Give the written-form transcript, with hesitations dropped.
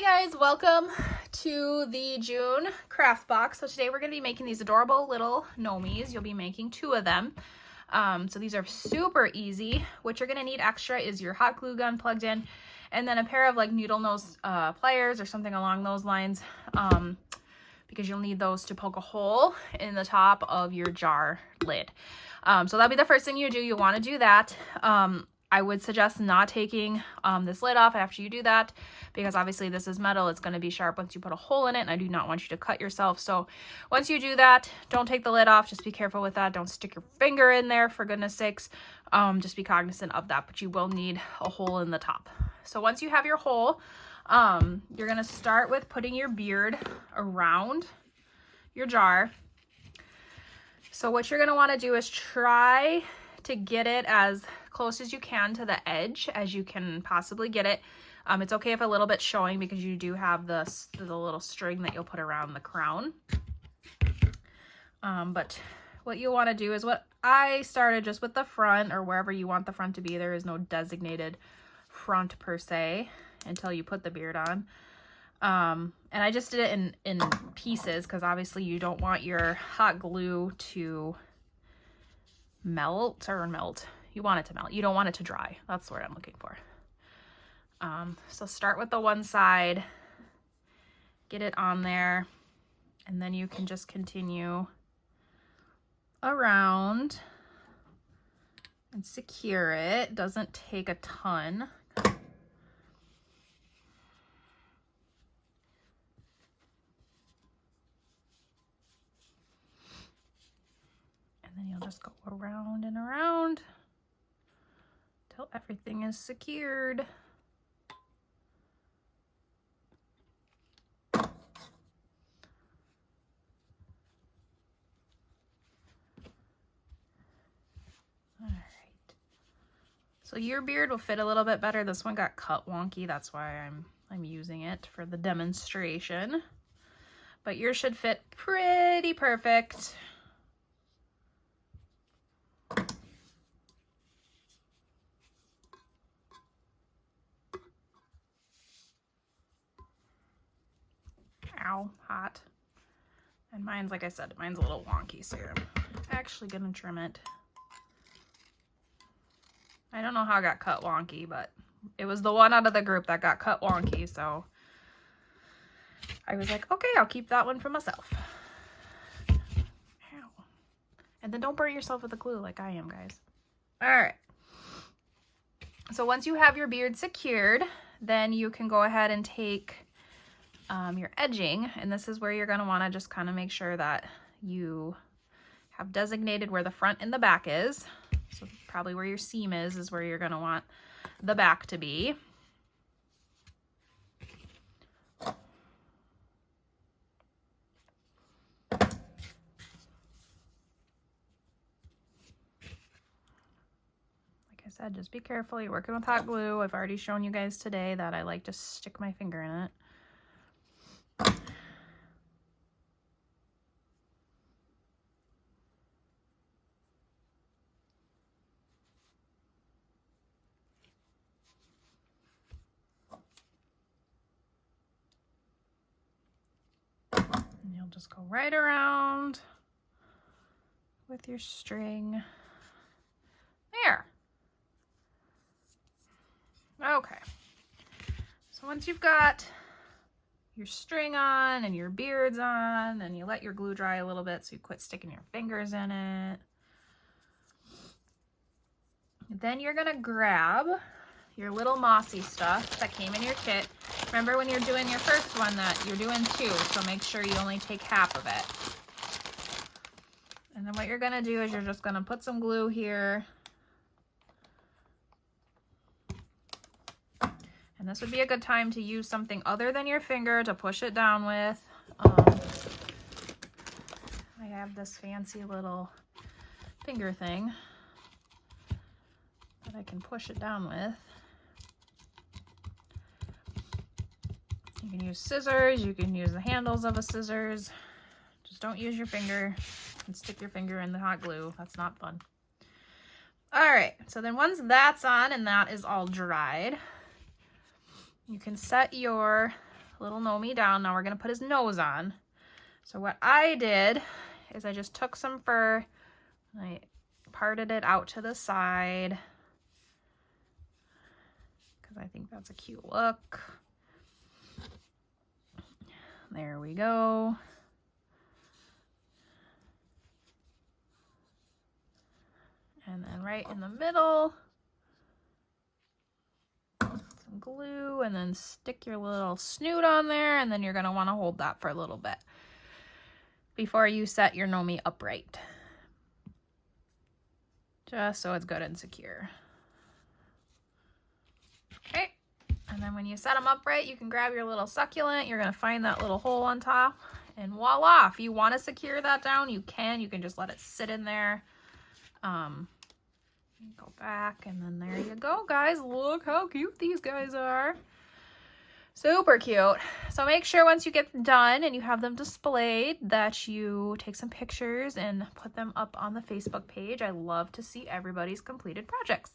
Guys, welcome to the June craft box. So today we're going to be making these adorable little gnomies. You'll be making 2 of them. So these are super easy. What you're going to need extra is your hot glue gun plugged in, and then a pair of like needle nose pliers or something along those lines, because you'll need those to poke a hole in the top of your jar lid. So that'll be the first thing you do. You want to do that. I would suggest not taking this lid off after you do that, because obviously this is metal. It's going to be sharp once you put a hole in it, and I do not want you to cut yourself. So once you do that, don't take the lid off. Just be careful with that. Don't stick your finger in there, for goodness sakes. Just be cognizant of that, but you will need a hole in the top. So once you have your hole, you're going to start with putting your beard around your jar. So what you're going to want to do is try to get it as close as you can to the edge as you can possibly get it. It's okay if a little bit showing, because you do have the little string that you'll put around the crown. But what you want to do is what I started, just with the front, or wherever you want the front to be. There is no designated front per se until you put the beard on. And I just did it in pieces, because obviously you don't want your hot glue to melt. You want it to melt. You don't want it to dry. That's the word I'm looking for. So start with the one side, get it on there, and then you can just continue around and secure it. Doesn't take a ton. And then you'll just go around and around till everything is secured. All right. So your beard will fit a little bit better. This one got cut wonky. That's why I'm using it for the demonstration. But yours should fit pretty perfect. Ow, hot. And mine's, like I said, mine's a little wonky, so I'm actually gonna trim it. I don't know how it got cut wonky, but it was the one out of the group that got cut wonky, so I was like, okay, I'll keep that one for myself. Ow. And then don't burn yourself with the glue like I am, guys. All right. So once you have your beard secured, then you can go ahead and take your edging, and this is where you're going to want to just kind of make sure that you have designated where the front and the back is. So probably where your seam is where you're going to want the back to be. Like I said, just be careful. You're working with hot glue. I've already shown you guys today that I like to stick my finger in it. And you'll just go right around with your string. There. Okay. So once you've got your string on and your beards on, and you let your glue dry a little bit so you quit sticking your fingers in it, then you're gonna grab your little mossy stuff that came in your kit. Remember, when you're doing your first one, that you're doing 2, so make sure you only take half of it. And then what you're gonna do is you're just gonna put some glue here. And this would be a good time to use something other than your finger to push it down with. I have this fancy little finger thing that I can push it down with. You can use scissors, you can use the handles of a scissors. Just don't use your finger and stick your finger in the hot glue. That's not fun. All right, so then once that's on and that is all dried, you can set your little Gnomey down. Now we're going to put his nose on. So what I did is I just took some fur, I parted it out to the side because I think that's a cute look. There we go. And then right in the middle, some glue, and then stick your little snoot on there, and then you're going to want to hold that for a little bit before you set your Gnomey upright, just so it's good and secure. Okay, and then when you set them upright, you can grab your little succulent. You're going to find that little hole on top, and voila. If you want to secure that down, you can just let it sit in there. Go back, and then there you go, guys. Look how cute these guys are. Super cute. So make sure once you get done and you have them displayed that you take some pictures and put them up on the Facebook page. I love to see everybody's completed projects.